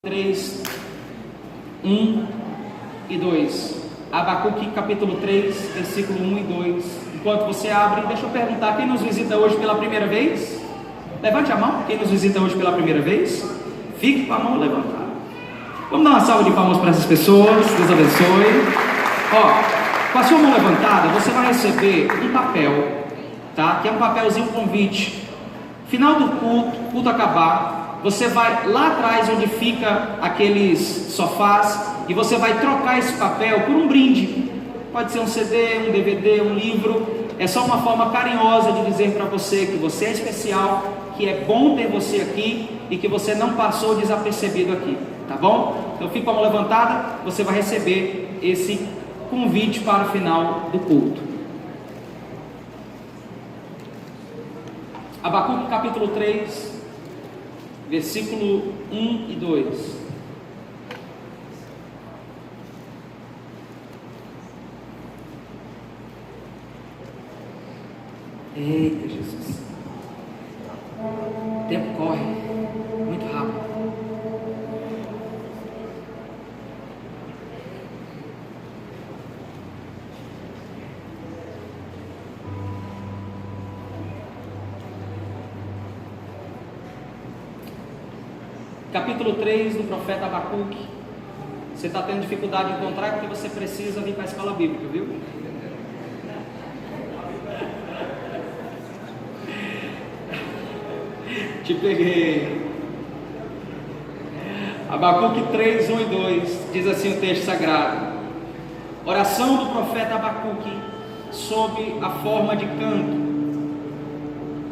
3, 1 e 2. Abacuque capítulo 3, versículo 1 e 2. Enquanto você abre, deixa eu perguntar, quem nos visita hoje pela primeira vez? Levante a mão, quem nos visita hoje pela primeira vez? Fique com a mão levantada. Vamos dar uma salva de palmas para essas pessoas, Deus abençoe. Com a sua mão levantada, você vai receber um papel, tá? Que é um papelzinho convite. Final do culto acabar, você vai lá atrás onde fica aqueles sofás e você vai trocar esse papel por um brinde. Pode ser um CD, um DVD, um livro. É só uma forma carinhosa de dizer para você que você é especial, que é bom ter você aqui e que você não passou desapercebido aqui, tá bom? Então fica com a mão levantada, você vai receber esse convite para o final do culto. Abacuque capítulo 3, versículo 1 e 2. Eita Jesus, o tempo corre muito rápido. Capítulo 3 do profeta Abacuque. Você está tendo dificuldade de encontrar porque você precisa vir para a escola bíblica, viu? Te peguei. Abacuque 3, 1 e 2. Diz assim o texto sagrado. Oração do profeta Abacuque sob a forma de canto.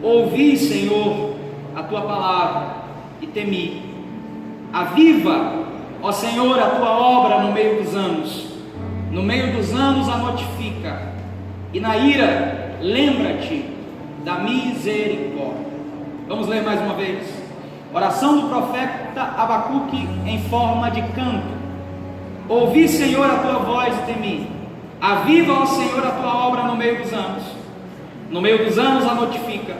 Ouvi, Senhor, a tua palavra e temi. Aviva, ó Senhor, a tua obra no meio dos anos. No meio dos anos a notifica. E na ira, lembra-te da misericórdia. Vamos ler mais uma vez. Oração do profeta Abacuque em forma de canto. Ouvi, Senhor, a tua voz e temi. Aviva, ó Senhor, a tua obra no meio dos anos. No meio dos anos a notifica.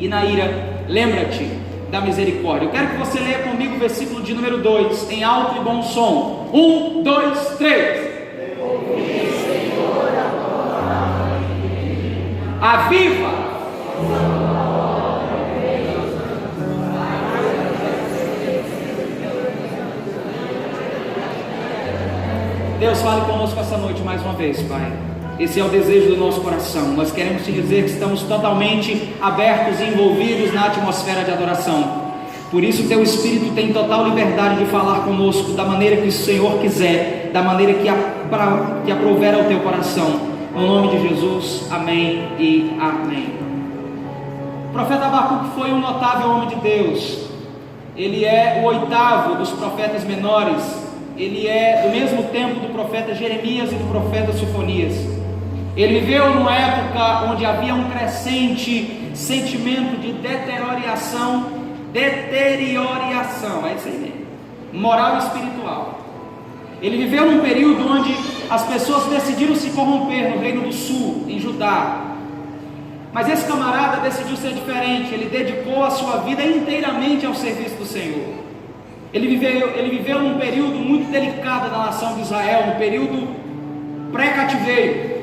E na ira, lembra-te da misericórdia. Eu quero que você leia comigo o versículo de número 2, em alto e bom som. 1, 2, 3. Ouvi, Senhor, a tua palavra e temi. Aviva. Deus, fale conosco essa noite mais uma vez, Pai. Esse é o desejo do nosso coração. Nós queremos te dizer que estamos totalmente abertos e envolvidos na atmosfera de adoração. Por isso teu Espírito tem total liberdade de falar conosco da maneira que o Senhor quiser, da maneira que aprouver ao teu coração. No nome de Jesus, amém e amém. O profeta Abacuque foi um notável homem de Deus. Ele é o 8º dos profetas menores. Ele é do mesmo tempo do profeta Jeremias e do profeta Sofonias. Ele viveu numa época onde havia um crescente sentimento de deterioração, é isso aí mesmo, moral e espiritual. Ele viveu num período onde as pessoas decidiram se corromper no Reino do Sul, em Judá. Mas esse camarada decidiu ser diferente. Ele dedicou a sua vida inteiramente ao serviço do Senhor. Ele viveu num período muito delicado da nação de Israel, um período pré-cativeiro.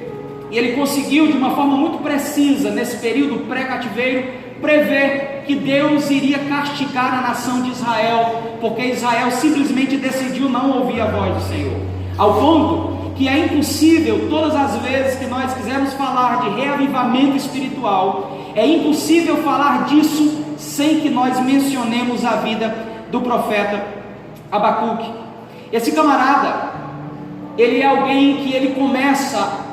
E ele conseguiu, de uma forma muito precisa, nesse período pré-cativeiro, prever que Deus iria castigar a nação de Israel, porque Israel simplesmente decidiu não ouvir a voz do Senhor. Ao ponto que é impossível, todas as vezes que nós quisermos falar de reavivamento espiritual, é impossível falar disso sem que nós mencionemos a vida do profeta Abacuque. Esse camarada, ele é alguém que ele começa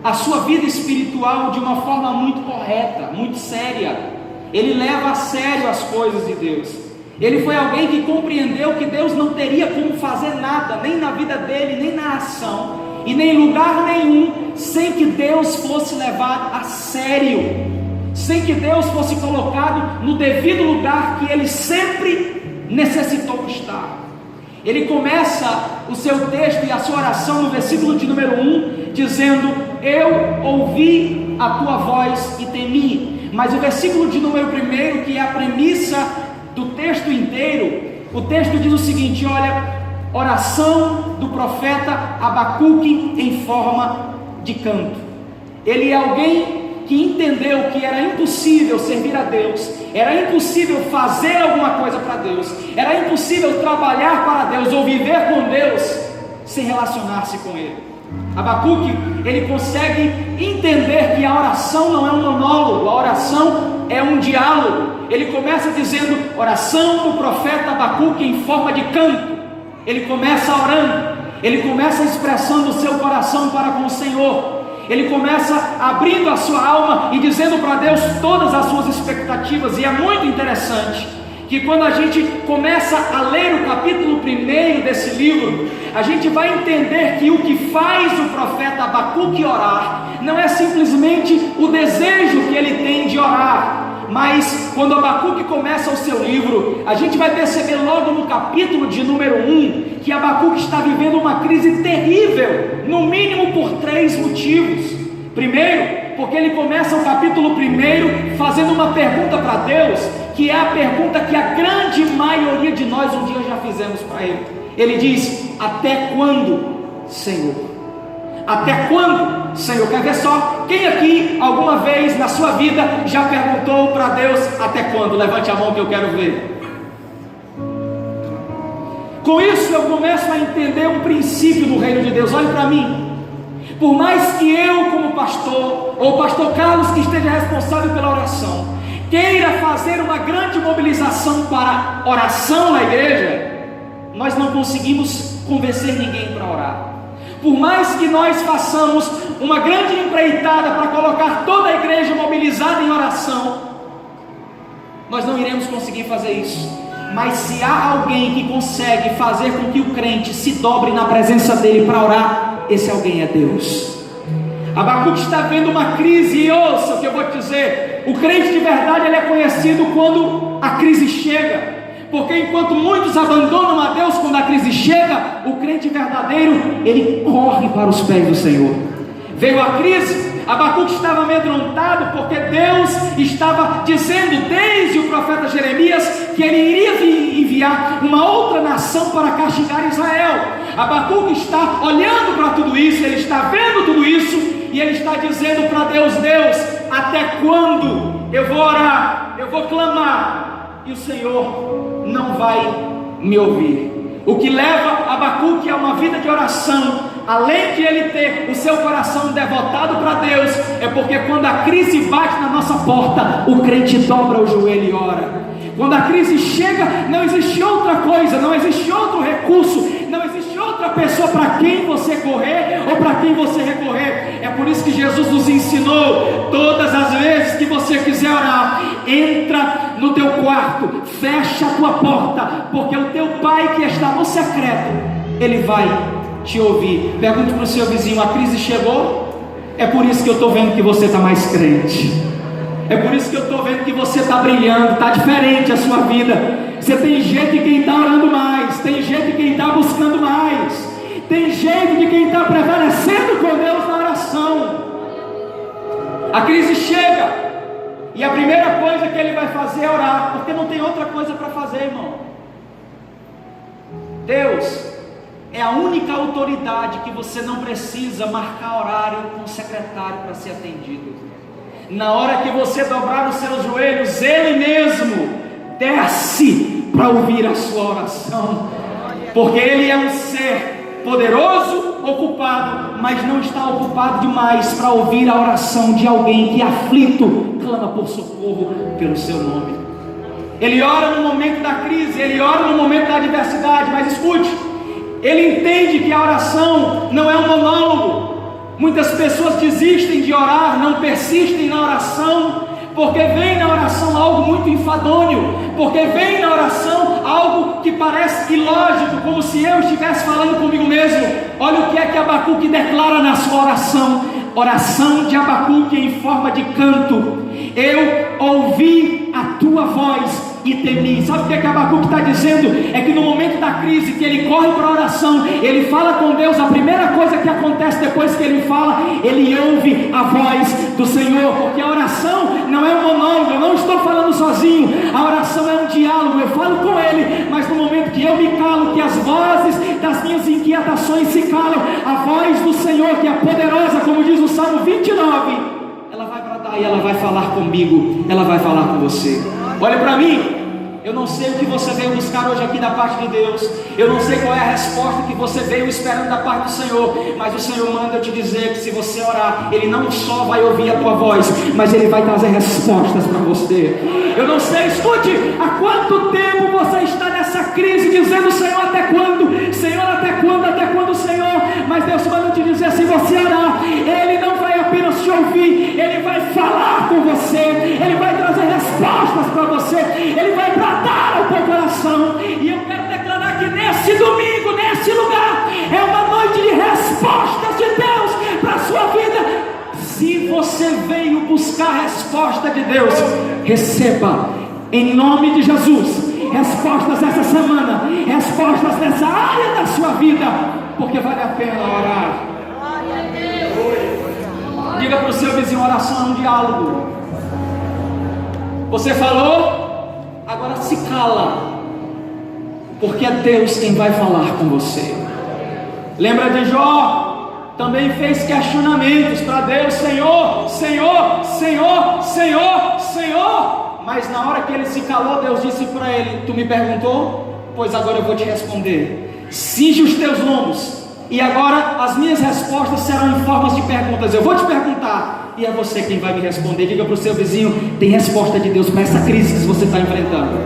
a sua vida espiritual de uma forma muito correta, muito séria. Ele leva a sério as coisas de Deus. Ele foi alguém que compreendeu que Deus não teria como fazer nada, nem na vida dele, nem na nação, e nem em lugar nenhum, sem que Deus fosse levado a sério, sem que Deus fosse colocado no devido lugar que ele sempre necessitou estar. Ele começa o seu texto e a sua oração no versículo de número 1, dizendo: eu ouvi a tua voz e temi. Mas o versículo de número 1, que é a premissa do texto inteiro, O texto diz o seguinte, olha, oração do profeta Abacuque em forma de canto. Ele é alguém que entendeu que era impossível servir a Deus, era impossível fazer alguma coisa para Deus, era impossível trabalhar para Deus ou viver com Deus sem relacionar-se com Ele. Abacuque, ele consegue entender que a oração não é um monólogo, a oração é um diálogo. Ele começa dizendo, oração do profeta Abacuque em forma de canto. Ele começa orando, ele começa expressando o seu coração para com o Senhor. Ele começa abrindo a sua alma e dizendo para Deus todas as suas expectativas. E é muito interessante que quando a gente começa a ler o capítulo 1 desse livro, a gente vai entender que o que faz o profeta Abacuque orar não é simplesmente o desejo que ele tem de orar, mas quando Abacuque começa o seu livro, a gente vai perceber logo no capítulo de número 1 que Abacuque está vivendo uma crise terrível, no mínimo por 3 motivos. Primeiro, porque ele começa o capítulo 1 fazendo uma pergunta para Deus, que é a pergunta que a grande maioria de nós um dia já fizemos para Ele. Ele diz, até quando, Senhor? Até quando, Senhor? Quer ver só? Quem aqui, alguma vez na sua vida, já perguntou para Deus, até quando? Levante a mão que eu quero ver. Com isso eu começo a entender um princípio do reino de Deus. Olhe para mim. Por mais que eu, como pastor, ou o pastor Carlos, que esteja responsável pela oração, queira fazer uma grande mobilização para oração na igreja, nós não conseguimos convencer ninguém para orar. Por mais que nós façamos uma grande empreitada para colocar toda a igreja mobilizada em oração, nós não iremos conseguir fazer isso. Mas se há alguém que consegue fazer com que o crente se dobre na presença dele para orar, esse alguém é Deus. Abacuque está vendo uma crise, e ouça o que eu vou te dizer, o crente de verdade ele é conhecido quando a crise chega, porque enquanto muitos abandonam a Deus quando a crise chega, o crente verdadeiro, ele corre para os pés do Senhor. Veio a crise, Abacuque estava amedrontado, porque Deus estava dizendo desde o profeta Jeremias que ele iria enviar uma outra nação para castigar Israel. Abacuque está olhando para tudo isso, ele está vendo tudo isso, e ele está dizendo para Deus, Deus, até quando eu vou orar, eu vou clamar, e o Senhor não vai me ouvir? O que leva Abacuque a uma vida de oração, além de ele ter o seu coração devotado para Deus, é porque quando a crise bate na nossa porta, o crente dobra o joelho e ora. Quando a crise chega, não existe outra coisa, não existe outro recurso, não existe outra pessoa para quem você correr ou para quem você recorrer. É por isso que Jesus nos ensinou, todas as vezes que você quiser orar, entra no teu quarto, fecha a tua porta, porque o teu Pai que está no secreto, Ele vai te ouvir. Pergunte para o seu vizinho, a crise chegou? É por isso que eu estou vendo que você está mais crente. É por isso que eu estou vendo que você está brilhando, está diferente a sua vida. Você tem jeito de quem está orando mais, tem jeito de quem está buscando mais, tem jeito de quem está prevalecendo com Deus na oração. A crise chega, e a primeira coisa que ele vai fazer é orar, porque não tem outra coisa para fazer, irmão. Deus é a única autoridade que você não precisa marcar horário com o secretário para ser atendido. Na hora que você dobrar os seus joelhos, Ele mesmo desce para ouvir a sua oração, porque Ele é um ser poderoso, ocupado, mas não está ocupado demais para ouvir a oração de alguém que aflito clama por socorro pelo seu nome. Ele ora no momento da crise, ele ora no momento da adversidade, mas escute, ele entende que a oração não é um monólogo. Muitas pessoas desistem de orar, não persistem na oração, porque vem na oração algo muito enfadonho, porque vem na oração algo que parece ilógico, como se eu estivesse falando comigo mesmo. Olha o que é que Abacuque declara na sua oração, oração de Abacuque em forma de canto: eu ouvi a tua voz e temi. Sabe o que Abacuque está dizendo? É que no momento da crise, que ele corre para a oração, ele fala com Deus, a primeira coisa que acontece depois que ele fala, ele ouve a voz do Senhor, porque a oração não é um monólogo, eu não estou falando sozinho, a oração é um diálogo, eu falo com ele, mas no momento que eu me calo, que as vozes das minhas inquietações se calam, a voz do Senhor, que é poderosa, como diz o Salmo 29, ela vai bradar e ela vai falar comigo, ela vai falar com você. Olha para mim, eu não sei o que você veio buscar hoje aqui da parte de Deus, eu não sei qual é a resposta que você veio esperando da parte do Senhor, mas o Senhor manda eu te dizer que se você orar, Ele não só vai ouvir a tua voz, mas Ele vai trazer respostas para você. Eu não sei, escute, há quanto tempo você está nessa crise, dizendo: Senhor, até quando? Senhor, até quando? Até quando, Senhor? Mas Deus manda te dizer, se você orar, Ele não vai apenas te ouvir, Ele vai falar com você, Ele vai trazer respostas para você, Ele vai bradar ao teu coração. E eu quero declarar que nesse domingo, nesse lugar, é uma noite de respostas de Deus para a sua vida. Se você veio buscar resposta de Deus, receba em nome de Jesus respostas essa semana, respostas nessa área da sua vida, porque vale a pena orar. Diga para o seu vizinho: oração é um diálogo. Você falou, agora se cala, porque é Deus quem vai falar com você. Lembra de Jó? Também fez questionamentos para Deus: Senhor, Senhor, Senhor, Senhor, Senhor. Mas na hora que ele se calou, Deus disse para ele: tu me perguntou? Pois agora eu vou te responder. Cinge os teus lombos, e agora as minhas respostas serão em formas de perguntas. Eu vou te perguntar, e é você quem vai me responder. Diga para o seu vizinho: tem resposta de Deus para essa crise que você está enfrentando.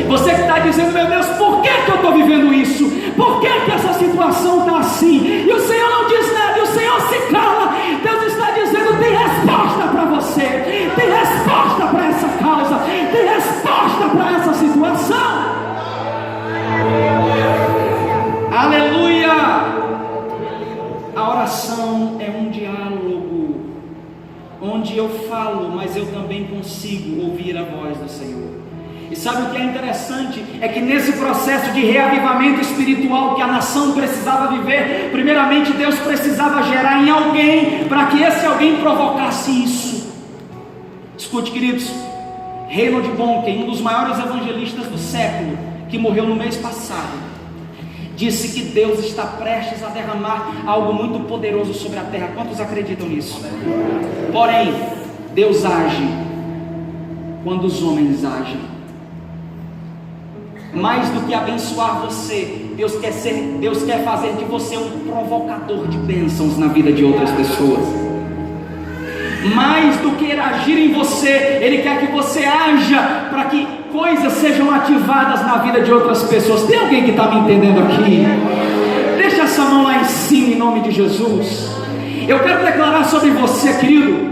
Você que está dizendo: meu Deus, por que eu estou vivendo isso? Por que essa situação está assim? E o Senhor não diz nada, e o Senhor se cala. Deus está dizendo: tem resposta para você, tem resposta para essa causa, tem resposta para essa situação. Aleluia! A oração é um diálogo, onde eu falo, mas eu também consigo ouvir a voz do Senhor. E sabe o que é interessante? É que nesse processo de reavivamento espiritual que a nação precisava viver, primeiramente Deus precisava gerar em alguém, para que esse alguém provocasse isso. Escute, queridos, Reinhard Bonnke, um dos maiores evangelistas do século, que morreu no mês passado, disse que Deus está prestes a derramar algo muito poderoso sobre a terra. Quantos acreditam nisso? Porém, Deus age quando os homens agem. Mais do que abençoar você, Deus quer fazer de você um provocador de bênçãos na vida de outras pessoas. Mais do que agir em você, Ele quer que você haja para que coisas sejam ativadas na vida de outras pessoas. Tem alguém que está me entendendo aqui? Deixa essa mão lá em cima, em nome de Jesus. Eu quero declarar sobre você, querido,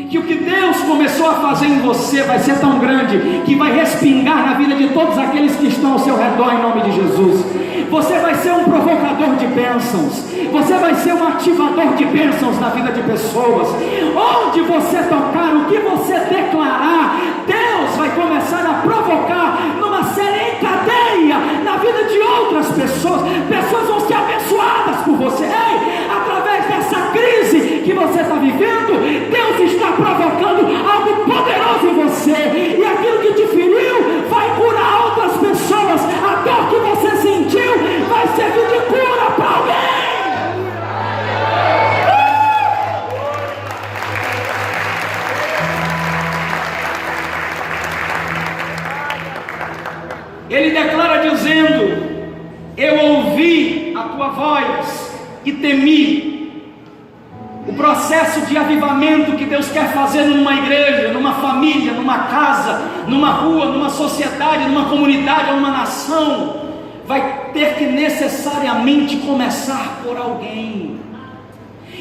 que o que Deus começou a fazer em você vai ser tão grande, que vai respingar na vida de todos aqueles que estão ao seu redor, em nome de Jesus. Você vai ser um provocador de bênçãos, você vai ser um ativador de bênçãos na vida de pessoas. Onde você tocar, o que você declarar, Deus vai começar a provocar numa série em cadeia na vida de outras pessoas. Pessoas vão ser abençoadas por você. Ei, através dessa crise que você está vivendo, Deus está provocando algo poderoso em você, e aquilo que te feriu vai curar outras pessoas. A dor que você sentiu vai servir de cura para alguém. Ele declara dizendo: eu ouvi a tua voz e temi. O processo de avivamento que Deus quer fazer numa igreja, numa família, numa casa, numa rua, numa sociedade, numa comunidade ou numa nação, vai ter que necessariamente começar por alguém.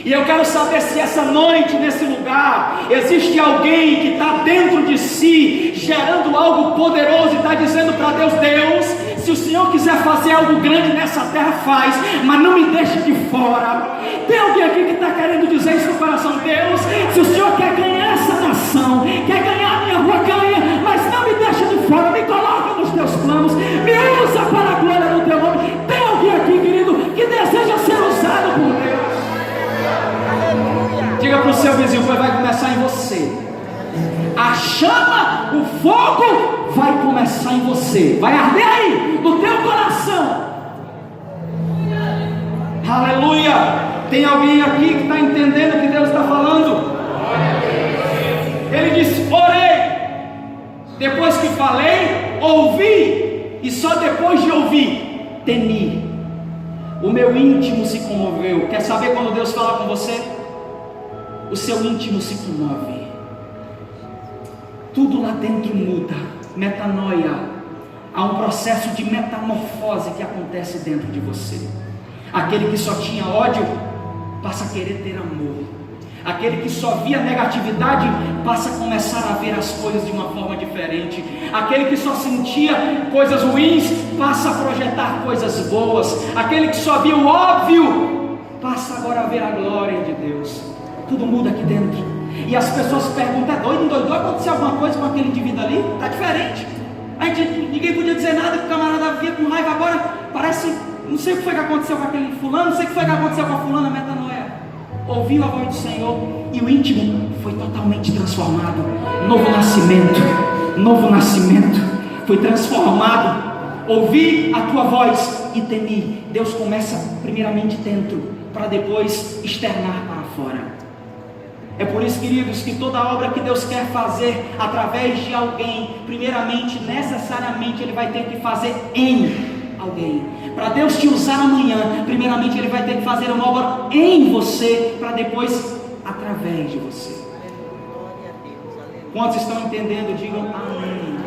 E eu quero saber se essa noite, nesse lugar, existe alguém que está dentro de si, gerando algo poderoso e está dizendo para Deus: Deus, se o Senhor quiser fazer algo grande nessa terra, faz, mas não me deixe de fora. Tem alguém aqui que está querendo dizer isso no coração? Deus, se o Senhor quer ganhar essa nação, quer ganhar a minha rua, ganha, mas não me deixe de fora, me coloca você, vai arder aí, no teu coração. Aleluia! Tem alguém aqui que está entendendo o que Deus está falando? Ele disse: orei, depois que falei, ouvi, e só depois de ouvir, temi. O meu íntimo se comoveu. Quer saber quando Deus fala com você? O seu íntimo se comove. Tudo lá dentro muda. Metanoia. Há um processo de metamorfose que acontece dentro de você. Aquele que só tinha ódio passa a querer ter amor. Aquele que só via negatividade passa a começar a ver as coisas de uma forma diferente. Aquele que só sentia coisas ruins passa a projetar coisas boas. Aquele que só via o óbvio passa agora a ver a glória de Deus. Tudo muda aqui dentro. E as pessoas perguntam: é doido, não doido? Aconteceu alguma coisa com aquele indivíduo ali? Está diferente. Ninguém podia dizer nada, que o camarada via com raiva. Agora parece, não sei o que foi que aconteceu com aquele fulano, não sei o que foi que aconteceu com a fulana. Metanoia. Ouviu a voz do Senhor e o íntimo foi totalmente transformado. Novo nascimento, foi transformado. Ouvi a tua voz e temi. Deus começa primeiramente dentro, para depois externar para fora. É por isso, queridos, que toda obra que Deus quer fazer através de alguém, primeiramente, necessariamente, Ele vai ter que fazer em alguém. Para Deus te usar amanhã, primeiramente Ele vai ter que fazer uma obra em você, para depois através de você. Quantos estão entendendo? Digam amém.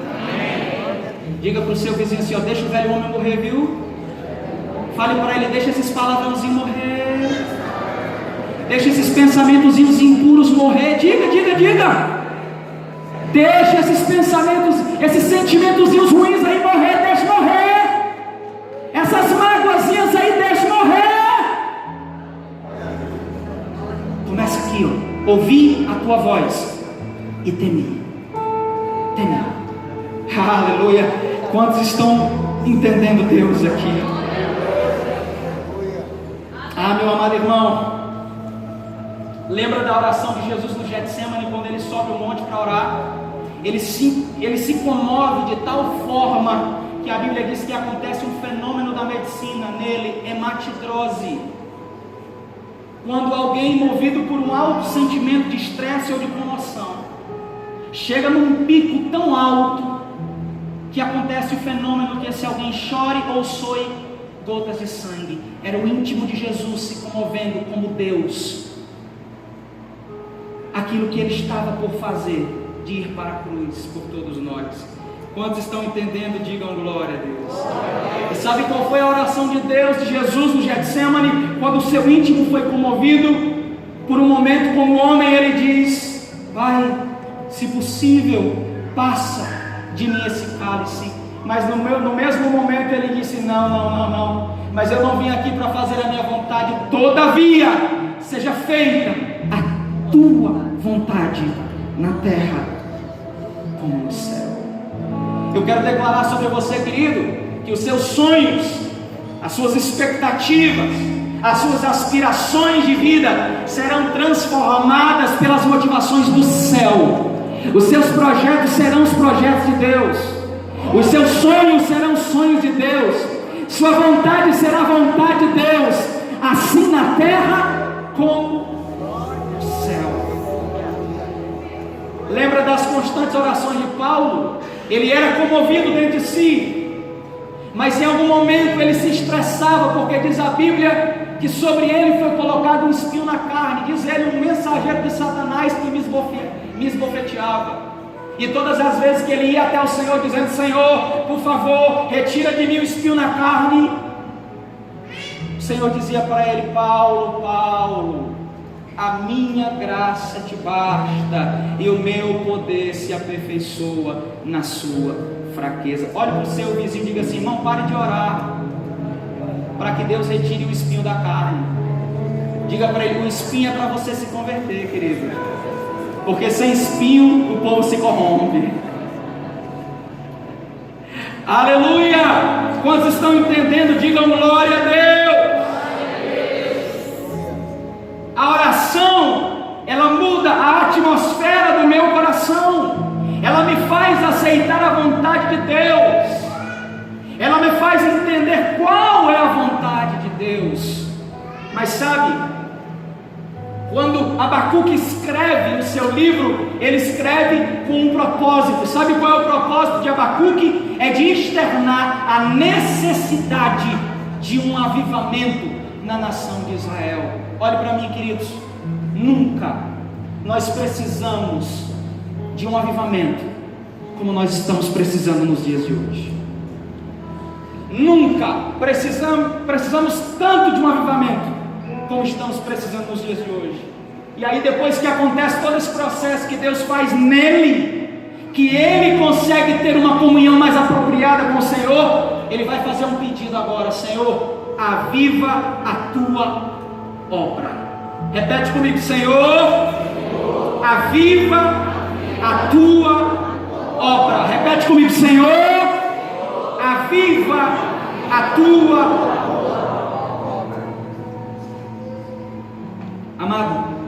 Diga para o seu vizinho assim: ó, deixa o velho homem morrer, viu? Fale para ele: deixa esses palavrãozinhos morrer, deixa esses pensamentozinhos impuros morrer. Diga. Deixa esses pensamentos, esses sentimentozinhos ruins aí morrer. Deixa morrer. Essas mágoazinhas aí, deixa morrer. Começa aqui, ó. Ouvi a tua voz e temi. Aleluia. Quantos estão entendendo Deus aqui? Meu amado irmão, lembra da oração de Jesus no Getsemane, quando ele sobe o monte para orar? Ele se comove de tal forma que a Bíblia diz que acontece um fenômeno da medicina nele, hematidrose. Quando alguém, movido por um alto sentimento de estresse ou de comoção, chega num pico tão alto que acontece o fenômeno que esse alguém chore ou soe gotas de sangue. Era o íntimo de Jesus se comovendo como Deus, aquilo que Ele estava por fazer, de ir para a cruz por todos nós. Quantos estão entendendo? Digam glória a Deus. E sabe qual foi a oração de Deus, de Jesus no Getsemane? Quando o seu íntimo foi comovido por um momento como homem, ele diz: Pai, se possível, passa de mim esse cálice. Mas no mesmo momento ele disse: não, mas eu não vim aqui para fazer a minha vontade, todavia seja feita a tua vontade na terra como no céu. Eu quero declarar sobre você, querido, que os seus sonhos, as suas expectativas, as suas aspirações de vida serão transformadas pelas motivações do céu. Os seus projetos serão os projetos de Deus. Os seus sonhos serão os sonhos de Deus. Sua vontade será a vontade de Deus, assim na terra como no céu. Lembra das constantes orações de Paulo? Ele era comovido dentro de si, mas em algum momento ele se estressava, porque diz a Bíblia que sobre ele foi colocado um espinho na carne. Diz ele, um mensageiro de Satanás que me esbofeteava. E todas as vezes que ele ia até o Senhor dizendo: Senhor, por favor, retira de mim o espinho na carne, o Senhor dizia para ele: Paulo, a minha graça te basta, e o meu poder se aperfeiçoa na sua fraqueza. Olhe para o seu vizinho e diga assim: irmão, pare de orar para que Deus retire o espinho da carne. Diga para ele: o espinho é para você se converter, querido, porque sem espinho o povo se corrompe. Aleluia! Quantos estão entendendo? Digam glória a Deus. A oração, ela muda a atmosfera do meu coração. Ela me faz aceitar a vontade de Deus. Abacuque escreve o seu livro, ele escreve com um propósito. Sabe qual é o propósito de Abacuque? É de externar a necessidade de um avivamento na nação de Israel. Olhe para mim, queridos, nunca nós precisamos de um avivamento como nós estamos precisando nos dias de hoje. Nunca precisamos tanto de um avivamento como estamos precisando nos dias de hoje. E aí, depois que acontece todo esse processo que Deus faz nele, que ele consegue ter uma comunhão mais apropriada com o Senhor, ele vai fazer um pedido agora: Senhor, aviva a tua obra. Repete comigo: Senhor, aviva a tua obra. Repete comigo: Senhor, aviva a tua obra. Amado,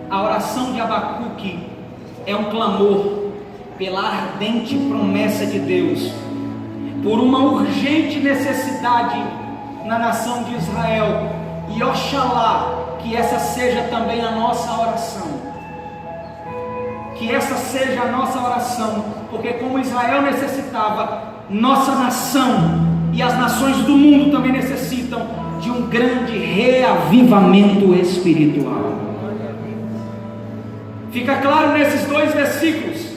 a oração de Abacuque é um clamor pela ardente promessa de Deus, por uma urgente necessidade na nação de Israel. E oxalá que essa seja também a nossa oração. Que essa seja a nossa oração, porque como Israel necessitava, nossa nação e as nações do mundo também necessitam de um grande reavivamento espiritual. Fica claro nesses 2 versículos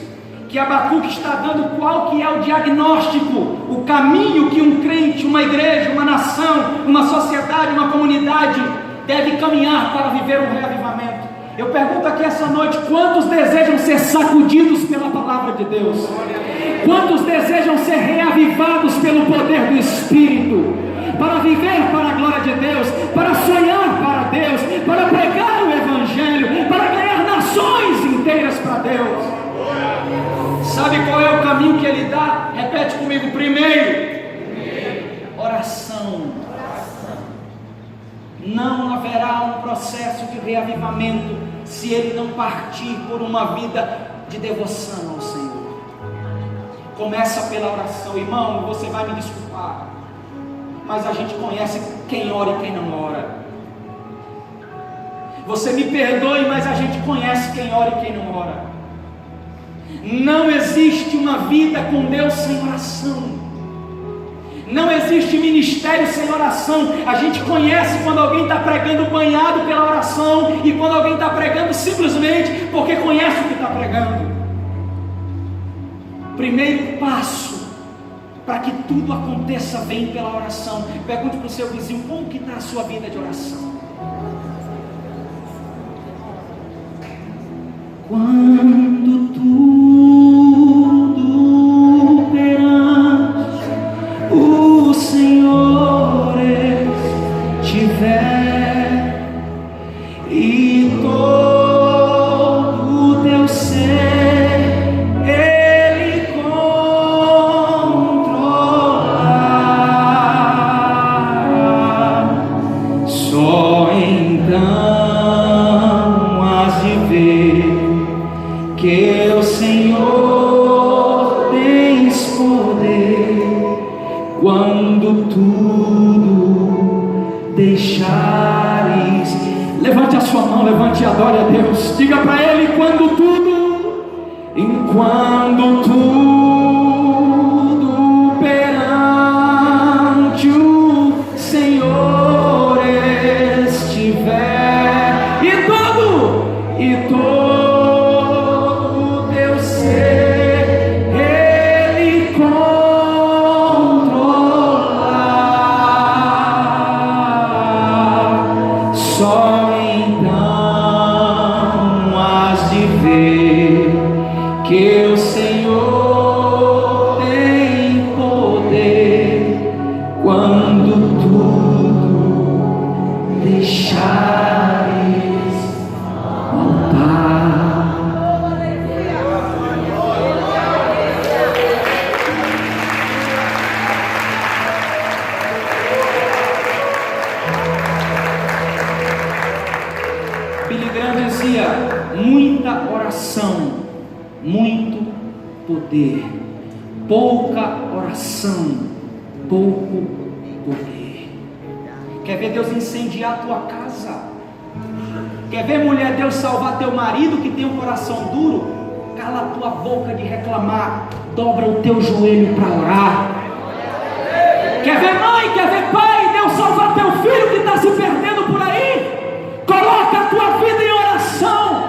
que Abacuque está dando qual que é o diagnóstico, o caminho que um crente, uma igreja, uma nação, uma sociedade, uma comunidade deve caminhar para viver um reavivamento. Eu pergunto aqui essa noite: quantos desejam ser sacudidos pela palavra de Deus? Quantos desejam ser reavivados pelo poder do Espírito, para viver para a glória de Deus, para sonhar para Deus, para pregar o Evangelho, para ganhar nações inteiras para Deus? Sabe qual é o caminho que Ele dá? Repete comigo: primeiro, oração. Não haverá um processo de reavivamento se ele não partir por uma vida de devoção ao Senhor. Começa pela oração. Irmão, você vai me desculpar, mas a gente conhece quem ora e quem não ora. Você me perdoe, mas a gente conhece quem ora e quem não ora. Não existe uma vida com Deus sem oração. Não existe ministério sem oração. A gente conhece quando alguém está pregando banhado pela oração, e quando alguém está pregando simplesmente porque conhece o que está pregando. Primeiro passo para que tudo aconteça vem pela oração. Pergunte para o seu vizinho: como que está a sua vida de oração? Quando tudo perante o Senhor estiver e todo o teu ser Ele controlar, só então has de ver que o Senhor tens poder quando tudo deixares. Levante a sua mão, levante e adore a Deus. Diga para Ele: enquanto tudo perante o Senhor estiver e todo teu ser Ele controlar, só então has de ver que o Senhor tem poder quando tudo deixares voltar. Billy Graham dizia: muita oração, muito poder. Pouca oração, pouco poder. Quer ver Deus incendiar a tua casa? Quer ver, mulher, Deus salvar teu marido que tem um coração duro? Cala a tua boca de reclamar, dobra o teu joelho para orar. Quer ver, mãe, quer ver, pai, Deus salvar teu filho que está se perdendo por aí? Coloca a tua vida em oração.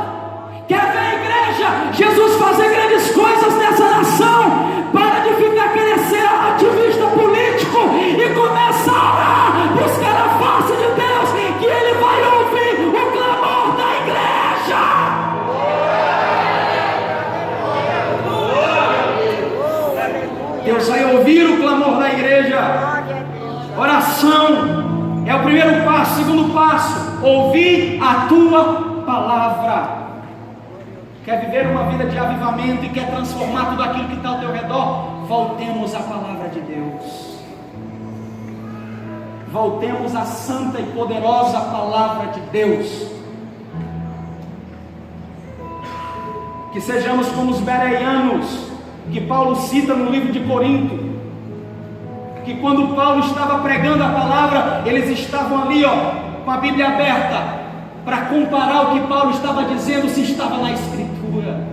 Quer ver, igreja, Jesus fazer grandes coisas nessa nação? Para de ficar querendo ser ativista político e começa a orar, buscar a face de Deus, que Ele vai ouvir o clamor da igreja. Deus vai ouvir o clamor da igreja. Oração é o primeiro passo. Segundo passo, ouvir a tua palavra. Quer viver uma vida de avivamento e quer transformar tudo aquilo que está ao teu redor? Voltemos à palavra de Deus. Voltemos à santa e poderosa palavra de Deus. Que sejamos como os bereanos que Paulo cita no livro de Corinto, que quando Paulo estava pregando a palavra, eles estavam ali, com a Bíblia aberta, para comparar o que Paulo estava dizendo, se estava na Escritura.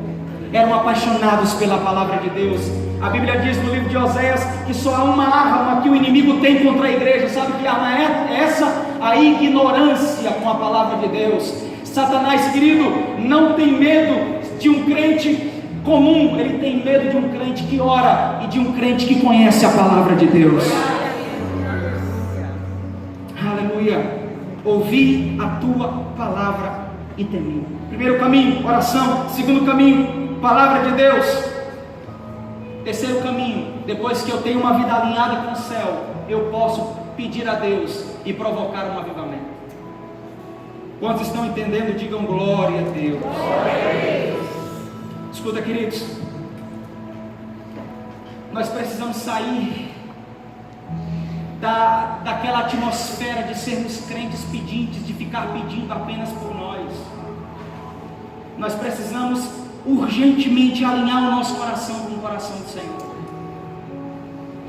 Eram apaixonados pela palavra de Deus. A Bíblia diz no livro de Oséias que só há uma arma que o inimigo tem contra a igreja. Sabe que arma é essa? A ignorância com a palavra de Deus. Satanás, querido, não tem medo de um crente comum, ele tem medo de um crente que ora e de um crente que conhece a palavra de Deus. Aleluia. Ouvir a tua palavra e temer. Primeiro caminho, oração. Segundo caminho, palavra de Deus. Terceiro caminho, depois que eu tenho uma vida alinhada com o céu, eu posso pedir a Deus e provocar um avivamento. Quantos estão entendendo? Digam glória a Deus. Glória a Deus. Escuta, queridos, nós precisamos sair daquela atmosfera de sermos crentes pedintes, de ficar pedindo apenas por nós. Nós precisamos urgentemente alinhar o nosso coração com o coração do Senhor.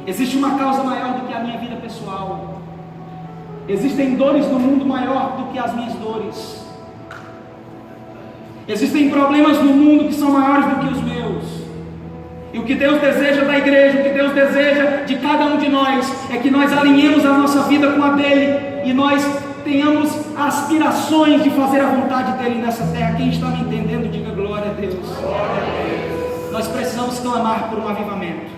Existe uma causa maior do que a minha vida pessoal. Existem dores no mundo maior do que as minhas dores. Existem problemas no mundo que são maiores do que os meus. E o que Deus deseja da igreja, o que Deus deseja de cada um de nós, é que nós alinhemos a nossa vida com a dele, e nós tenhamos aspirações de fazer a vontade dele nessa terra. Quem está me entendendo, diga glória a Deus. Glória a Deus. Nós precisamos clamar por um avivamento,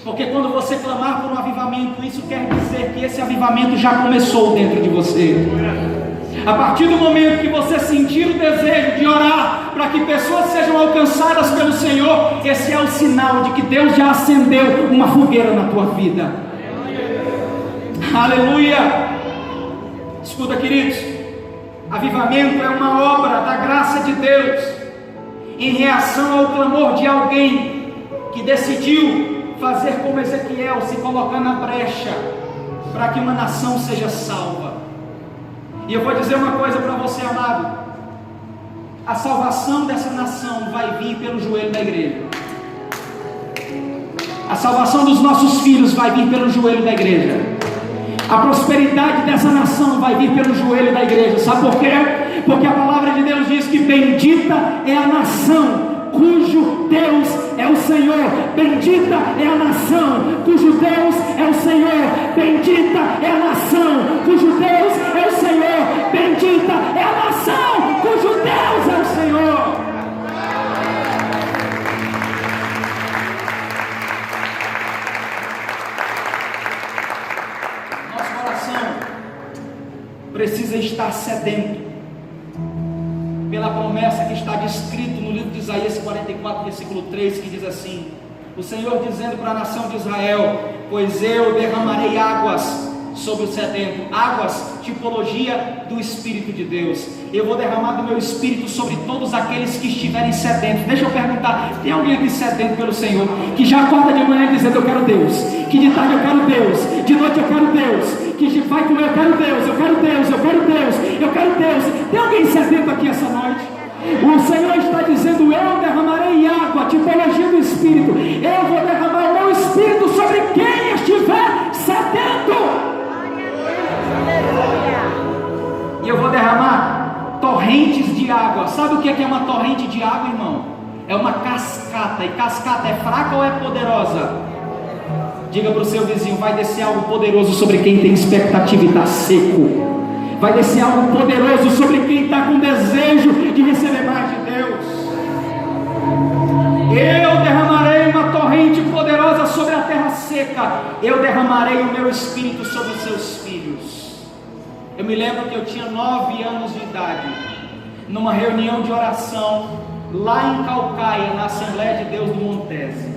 porque quando você clamar por um avivamento, isso quer dizer que esse avivamento já começou dentro de você. A partir do momento que você sentir o desejo de orar para que pessoas sejam alcançadas pelo Senhor, esse é o sinal de que Deus já acendeu uma fogueira na tua vida. Aleluia! Escuta, queridos, avivamento é uma obra da graça de Deus em reação ao clamor de alguém que decidiu fazer como Ezequiel, se colocar na brecha para que uma nação seja salva. E eu vou dizer uma coisa para você, amado: a salvação dessa nação vai vir pelo joelho da igreja. A salvação dos nossos filhos vai vir pelo joelho da igreja. A prosperidade dessa nação vai vir pelo joelho da igreja. Sabe por quê? Porque a palavra de Deus diz que bendita é a nação cujo Deus é o Senhor. Bendita é a nação cujo Deus é o Senhor. Bendita é a nação cujo Deus é o Senhor. Bendita é a nação cujo Deus é o Senhor. Nosso coração precisa estar sedento pela promessa que está descrito no livro de Isaías 44, versículo 3, que diz assim: o Senhor dizendo para a nação de Israel: pois eu derramarei águas sobre o sedento. Águas, tipologia do Espírito de Deus. Eu vou derramar do meu Espírito sobre todos aqueles que estiverem sedentos. Deixa eu perguntar, tem alguém aqui sedento pelo Senhor, que já acorda de manhã dizendo: eu quero Deus, que de tarde eu quero Deus, de noite eu quero Deus, que vai comer, eu quero Deus, eu quero Deus, eu quero Deus, eu quero Deus? Tem alguém sedento aqui essa noite? O Senhor está dizendo: eu derramarei água, tipologia do Espírito. Eu vou derramar o meu Espírito sobre quem estiver sedento. E eu vou derramar água. Sabe o que é uma torrente de água, irmão? É uma cascata. E cascata é fraca ou é poderosa? Diga para o seu vizinho: vai descer algo poderoso sobre quem tem expectativa e está seco. Vai descer algo poderoso sobre quem está com desejo de receber mais de Deus. Eu derramarei uma torrente poderosa sobre a terra seca. Eu derramarei o meu espírito sobre os seus filhos. Eu me lembro que eu tinha 9 anos de idade, numa reunião de oração lá em Calcaia, na Assembleia de Deus do Montese.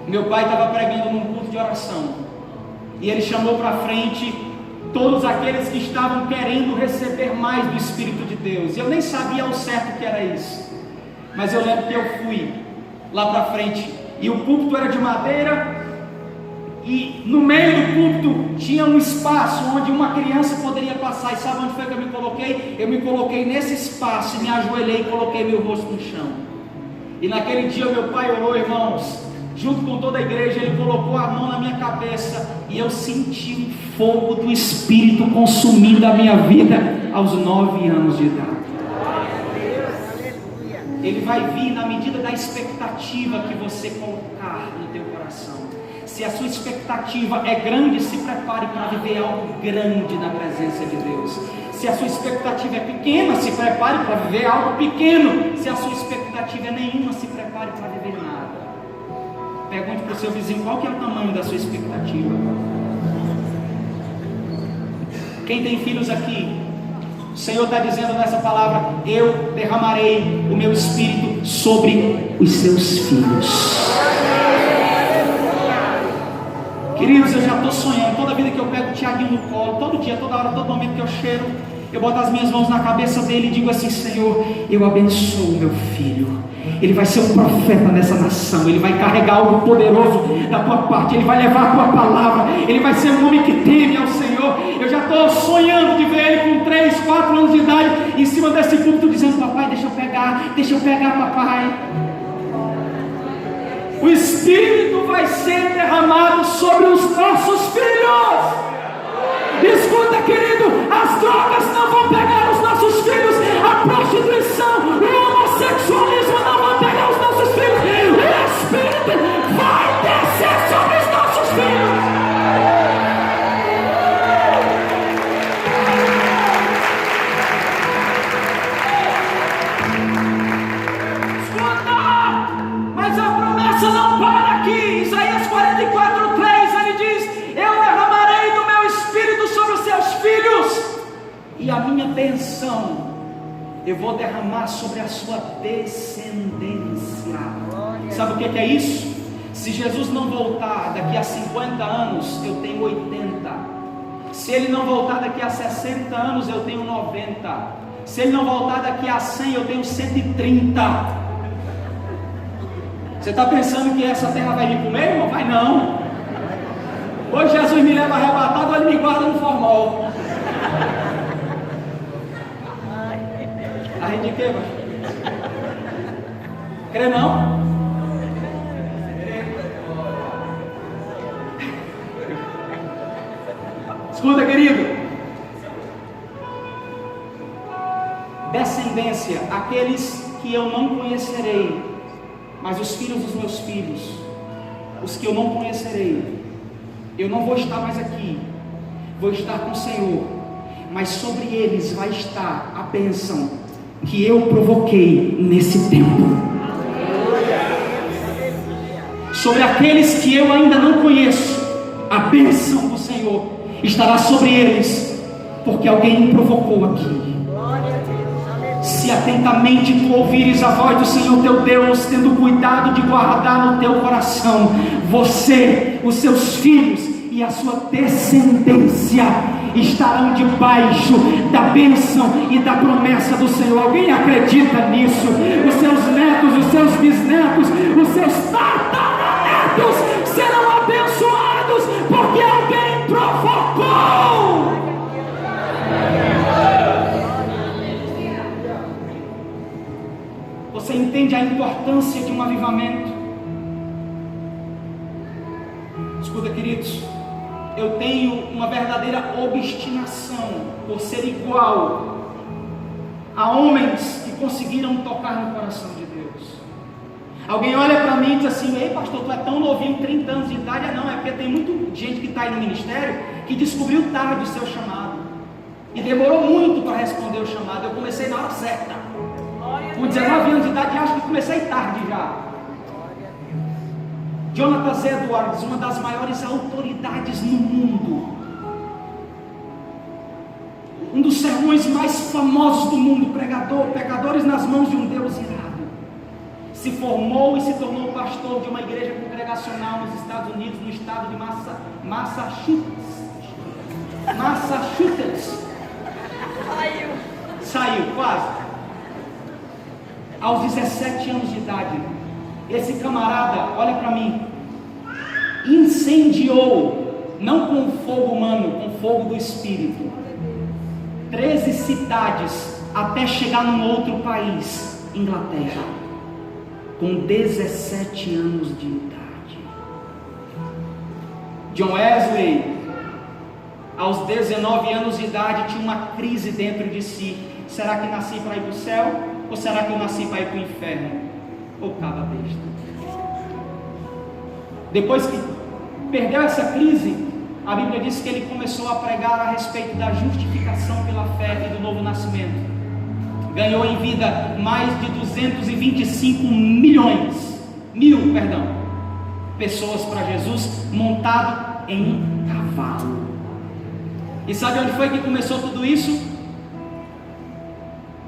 Meu pai estava pregando num culto de oração, e ele chamou para frente todos aqueles que estavam querendo receber mais do Espírito de Deus. Eu nem sabia ao certo o que era isso, mas eu lembro que eu fui lá para frente, e o púlpito era de madeira, e no meio do púlpito tinha um espaço onde uma criança poderia passar. E sabe onde foi que eu me coloquei? Eu me coloquei nesse espaço e me ajoelhei e coloquei meu rosto no chão. E naquele dia meu pai orou, irmãos, junto com toda a igreja. Ele colocou a mão na minha cabeça e eu senti um fogo do Espírito consumindo a minha vida aos 9 anos de idade. Ele vai vir na medida da expectativa que você colocar no teu coração. Se a sua expectativa é grande, se prepare para viver algo grande na presença de Deus. Se a sua expectativa é pequena, se prepare para viver algo pequeno. Se a sua expectativa é nenhuma, se prepare para viver nada. Pergunte para o seu vizinho: qual que é o tamanho da sua expectativa? Quem tem filhos aqui? O Senhor está dizendo nessa palavra: eu derramarei o meu Espírito sobre os seus filhos. Queridos, eu já estou sonhando. Toda vida que eu pego o Tiaguinho no colo, todo dia, toda hora, todo momento que eu cheiro, eu boto as minhas mãos na cabeça dele e digo assim: Senhor, eu abençoo meu filho. Ele vai ser um profeta nessa nação. Ele vai carregar algo poderoso da tua parte. Ele vai levar a tua palavra. Ele vai ser um homem que teme ao Senhor. Eu já estou sonhando de ver ele com 3, 4 anos de idade em cima desse púlpito dizendo: papai, deixa eu pegar, papai. O Espírito vai ser derramado sobre os nossos filhos. Escuta, querido, as drogas não vão pegar os nossos filhos, a prostituição, o homossexualismo não vão pegar os nossos filhos. O Espírito vai descer sobre os nossos filhos. Não para aqui. Isaías 44:3, ele diz: eu derramarei do meu Espírito sobre os seus filhos, e a minha bênção eu vou derramar sobre a sua descendência. Sabe o que é isso? Se Jesus não voltar daqui a 50 anos, eu tenho 80. Se ele não voltar daqui a 60 anos, eu tenho 90. Se ele não voltar daqui a 100, eu tenho 130. Você está pensando que essa terra vai vir comer, irmão? Vai não. Hoje Jesus me leva arrebatado, agora ele me guarda no formol. A gente de quê, mano? Crê não? Escuta, querido. Descendência, aqueles que eu não conhecerei. Mas os filhos dos meus filhos, os que eu não conhecerei, eu não vou estar mais aqui, vou estar com o Senhor, mas sobre eles vai estar a bênção que eu provoquei nesse tempo. Sobre aqueles que eu ainda não conheço, a bênção do Senhor estará sobre eles, porque alguém me provocou aqui. Se atentamente tu ouvires a voz do Senhor teu Deus, tendo cuidado de guardar no teu coração, você, os seus filhos e a sua descendência estarão debaixo da bênção e da promessa do Senhor. Alguém acredita nisso? Os seus netos, os seus bisnetos, os seus tataranetos serão abençoados, porque alguém provocou. Você entende a importância de um avivamento? Escuta, queridos, eu tenho uma verdadeira obstinação por ser igual a homens que conseguiram tocar no coração de Deus. Alguém olha para mim e diz assim: ei pastor, tu é tão novinho, 30 anos de idade. Não, é porque tem muita gente que está aí no ministério que descobriu tarde o seu chamado e demorou muito para responder o chamado. Eu comecei na hora certa, com 19 anos de idade, e acho que comecei tarde já. Jonathan Edwards, uma das maiores autoridades no mundo, um dos sermões mais famosos do mundo, pregador, pecadores nas mãos de um Deus irado, se formou e se tornou pastor de uma igreja congregacional nos Estados Unidos, no estado de Massachusetts. Saiu, quase. Aos 17 anos de idade, esse camarada, olha para mim, incendiou, não com fogo humano, com fogo do Espírito, 13 cidades até chegar num outro país, Inglaterra, com 17 anos de idade. John Wesley, aos 19 anos de idade, tinha uma crise dentro de si: será que nasci para ir para o céu? Ou será que eu nasci para ir para o inferno? Ou caba besta. Depois que perdeu essa crise, a Bíblia diz que ele começou a pregar a respeito da justificação pela fé e do novo nascimento. Ganhou em vida mais de 225 mil pessoas para Jesus, montado em um cavalo. E sabe onde foi que começou tudo isso?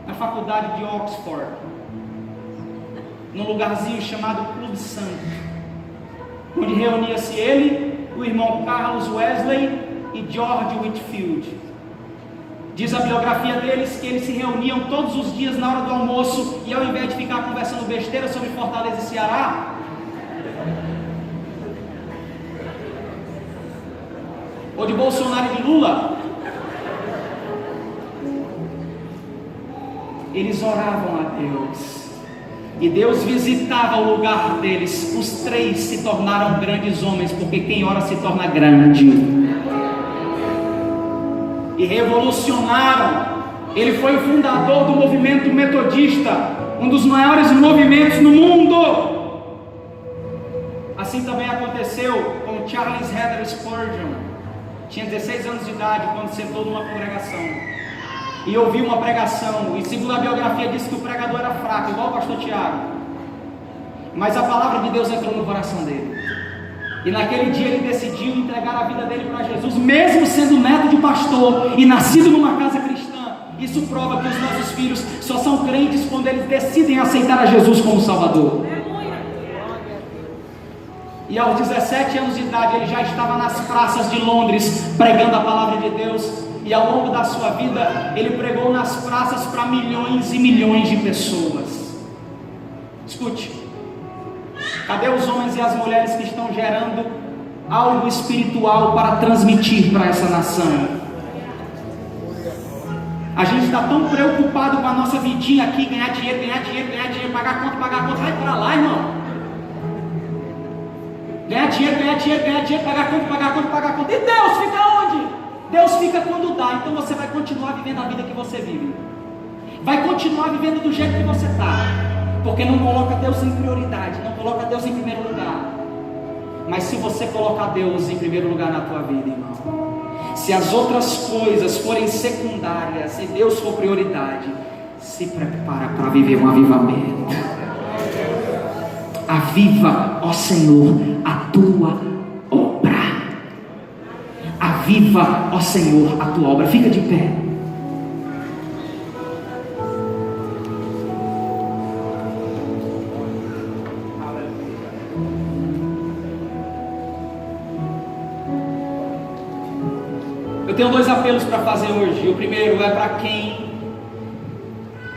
Na faculdade de Oxford, num lugarzinho chamado Clube Santo, onde reunia-se ele, o irmão Carlos Wesley e George Whitefield. Diz a biografia deles que eles se reuniam todos os dias na hora do almoço, e ao invés de ficar conversando besteira sobre Fortaleza e Ceará, ou de Bolsonaro e de Lula, eles oravam a Deus, e Deus visitava o lugar deles. Os 3 se tornaram grandes homens, porque quem ora se torna grande, e revolucionaram. Ele foi o fundador do movimento metodista, um dos maiores movimentos no mundo. Assim também aconteceu com Charles Haddon Spurgeon. Tinha 16 anos de idade quando sentou numa congregação e ouviu uma pregação, e segundo a biografia diz que o pregador era fraco, igual o pastor Tiago, mas a palavra de Deus entrou no coração dele, e naquele dia ele decidiu entregar a vida dele para Jesus, mesmo sendo neto de pastor e nascido numa casa cristã. Isso prova que os nossos filhos só são crentes quando eles decidem aceitar a Jesus como Salvador. E aos 17 anos de idade ele já estava nas praças de Londres pregando a palavra de Deus. E ao longo da sua vida ele pregou nas praças para milhões e milhões de pessoas. Escute, cadê os homens e as mulheres que estão gerando algo espiritual para transmitir para essa nação? A gente está tão preocupado com a nossa vidinha aqui, ganhar dinheiro, pagar conta, vai para lá, irmão. Ganhar dinheiro, pagar conta. E Deus fica onde? Deus fica quando dá. Então você vai continuar vivendo a vida que você vive, vai continuar vivendo do jeito que você está, porque não coloca Deus em prioridade, não coloca Deus em primeiro lugar. Mas se você colocar Deus em primeiro lugar na tua vida, irmão, se as outras coisas forem secundárias e Deus for prioridade, se prepara para viver um avivamento. Aviva, ó Senhor, a tua obra. Aviva, ó Senhor, a tua obra. Fica de pé. Eu tenho 2 apelos para fazer hoje. O primeiro é para quem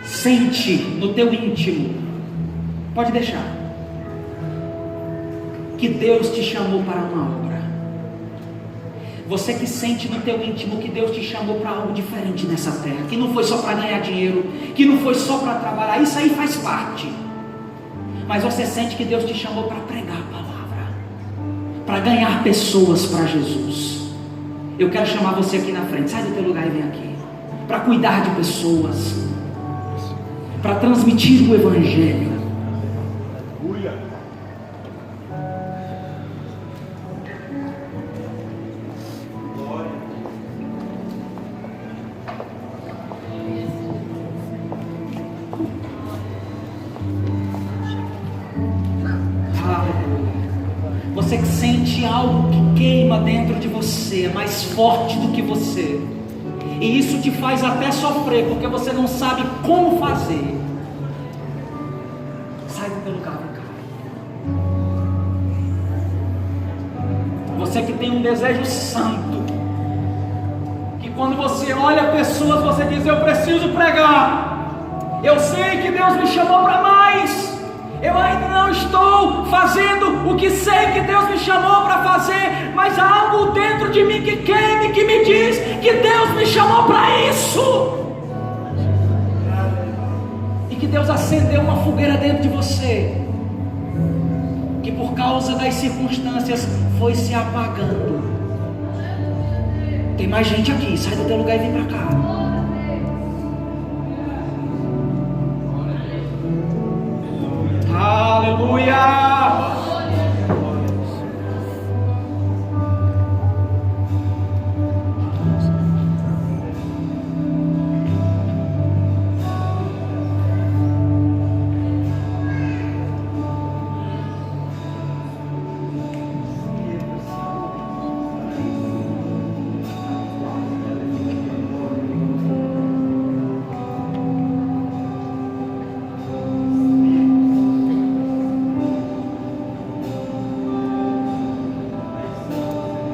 sente no teu íntimo, pode deixar, que Deus te chamou para uma obra. Você que sente no teu íntimo que Deus te chamou para algo diferente nessa terra, que não foi só para ganhar dinheiro, que não foi só para trabalhar, isso aí faz parte. Mas você sente que Deus te chamou para pregar a palavra, para ganhar pessoas para Jesus. Eu quero chamar você aqui na frente. Sai do teu lugar e vem aqui, para cuidar de pessoas, para transmitir o Evangelho. Você que sente algo que queima dentro de você, é mais forte do que você, e isso te faz até sofrer, porque você não sabe como fazer. Sai do teu lugar, vem cá. Você que tem um desejo santo, que quando você olha pessoas, você diz: eu preciso pregar, eu sei que Deus me chamou para mais, eu ainda não estou fazendo o que sei que Deus me chamou para fazer, mas há algo dentro de mim que queime, que me diz que Deus me chamou para isso, e que Deus acendeu uma fogueira dentro de você, que por causa das circunstâncias foi se apagando. Tem mais gente aqui, sai do teu lugar e vem para cá. Aleluia!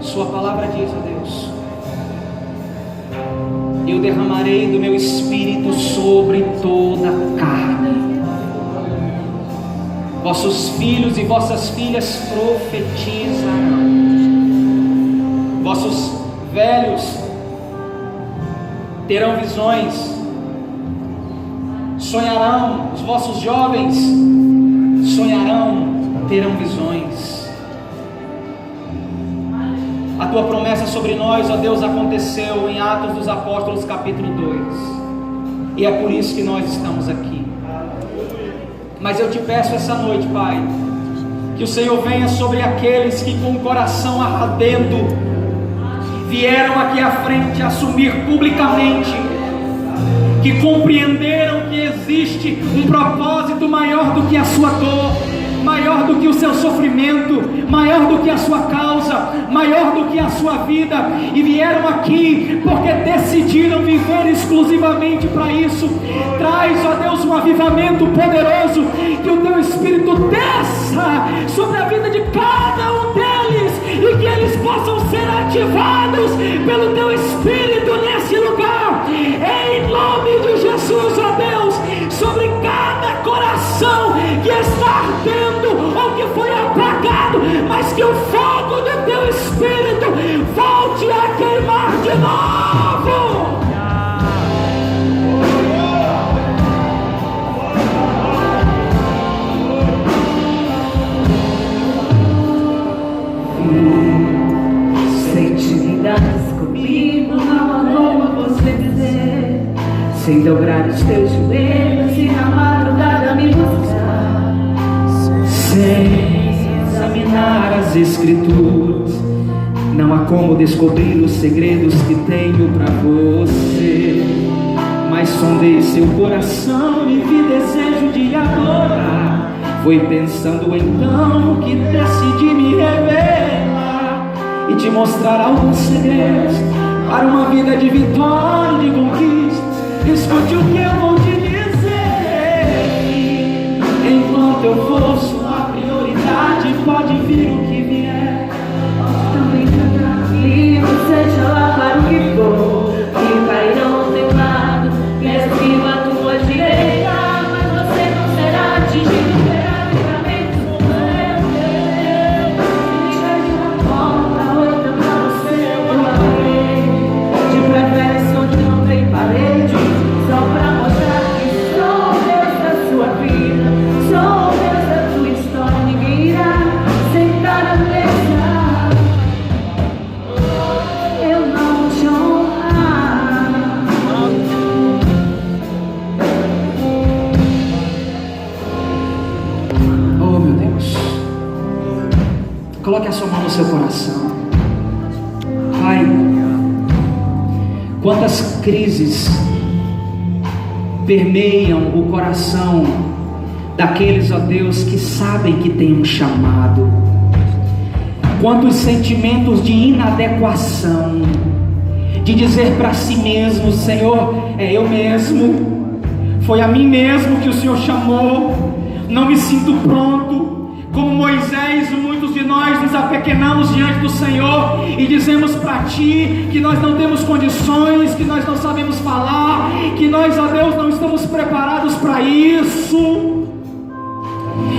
Sua palavra diz, ó Deus: eu derramarei do meu espírito sobre toda a carne. Vossos filhos e vossas filhas profetizarão, vossos velhos terão visões, sonharão, os vossos jovens sonharão, terão visões. A tua promessa sobre nós, ó Deus, aconteceu em Atos dos Apóstolos capítulo 2, e é por isso que nós estamos aqui. Mas eu te peço essa noite, Pai, que o Senhor venha sobre aqueles que com o coração ardendo vieram aqui à frente assumir publicamente, que compreenderam que existe um propósito maior do que a sua dor, maior do que o seu sofrimento, maior do que a sua causa, maior do que a sua vida, e vieram aqui porque decidiram viver exclusivamente para isso. Traz, ó Deus, um avivamento poderoso, que o teu Espírito desça sobre a vida de cada um deles, e que eles possam ser ativados pelo teu Espírito nesse lugar, em nome de Jesus, ó Deus, sobre cada coração que está ardendo ou que foi apagado, mas que o fogo do teu Espírito volte a queimar de novo. Sem intimidades comigo, não há como você dizer, sem dobrar os teus joelhos e na madrugada me buscar, sem examinar as escrituras, não há como descobrir os segredos que tenho para você. Mas sondei seu coração e vi desejo de adorar, foi pensando então que decidi me revelar e te mostrar alguns segredos para uma vida de vitória e de conquista. Escute o que eu vou te dizer, enquanto eu for sua prioridade, pode vir o que vier. Também tranquilo, seja lá para o que for, que cairão ao teu lado, mesmo que à tua direita, mas você não será atingido pela livramento do meu Deus. Se de uma porta, outra para você eu abrirei, de preferência onde não tem parede, só para mostrar que sou Deus da sua vida, sou Deus da tua história. Ninguém irá sentar Coloque a sua mão no seu coração. Pai, quantas crises permeiam o coração daqueles, ó Deus, que sabem que tem um chamado. Quantos sentimentos de inadequação, de dizer para si mesmo: Senhor, é eu mesmo, foi a mim mesmo que o Senhor chamou, não me sinto pronto. Como Moisés, muitos de nós nos apequenamos diante do Senhor e dizemos para Ti que nós não temos condições, que nós não sabemos falar, que nós, ó Deus, não estamos preparados para isso.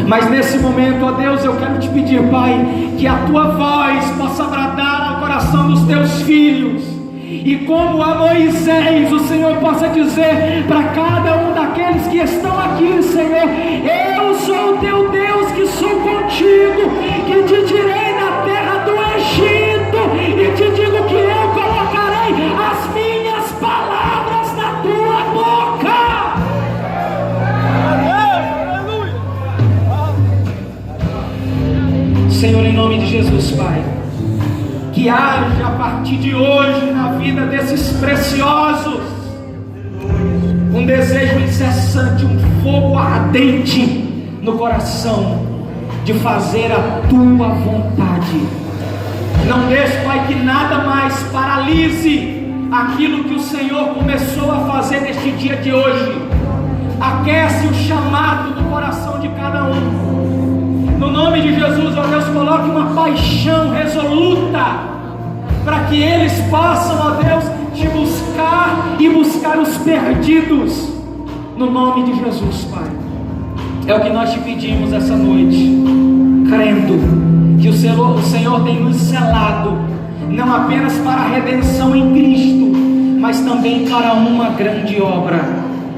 Mas nesse momento, ó Deus, eu quero te pedir, Pai, que a Tua voz possa bradar no coração dos Teus filhos, e como a Moisés, o Senhor possa dizer para cada um daqueles que estão aqui: Senhor, eu sou o Teu Deus, que sou contigo, que te tirei da terra do Egito, e te digo que eu colocarei as minhas palavras na tua boca. Senhor, em nome de Jesus, Pai, que haja a partir de hoje na vida desses preciosos um desejo incessante, um fogo ardente no coração de fazer a Tua vontade. Não deixe, Pai, que nada mais paralise aquilo que o Senhor começou a fazer neste dia de hoje. Aquece o chamado do coração de cada um. No nome de Jesus, ó Deus, coloque uma paixão resoluta para que eles possam, ó Deus, te buscar e buscar os perdidos. No nome de Jesus, Pai, é o que nós te pedimos essa noite, crendo que o Senhor tem nos selado, não apenas para a redenção em Cristo, mas também para uma grande obra,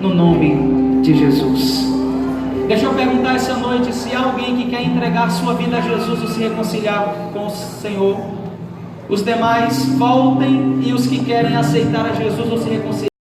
no nome de Jesus. Deixa eu perguntar essa noite se há alguém que quer entregar sua vida a Jesus ou se reconciliar com o Senhor. Os demais voltem, e os que querem aceitar a Jesus ou se reconciliar.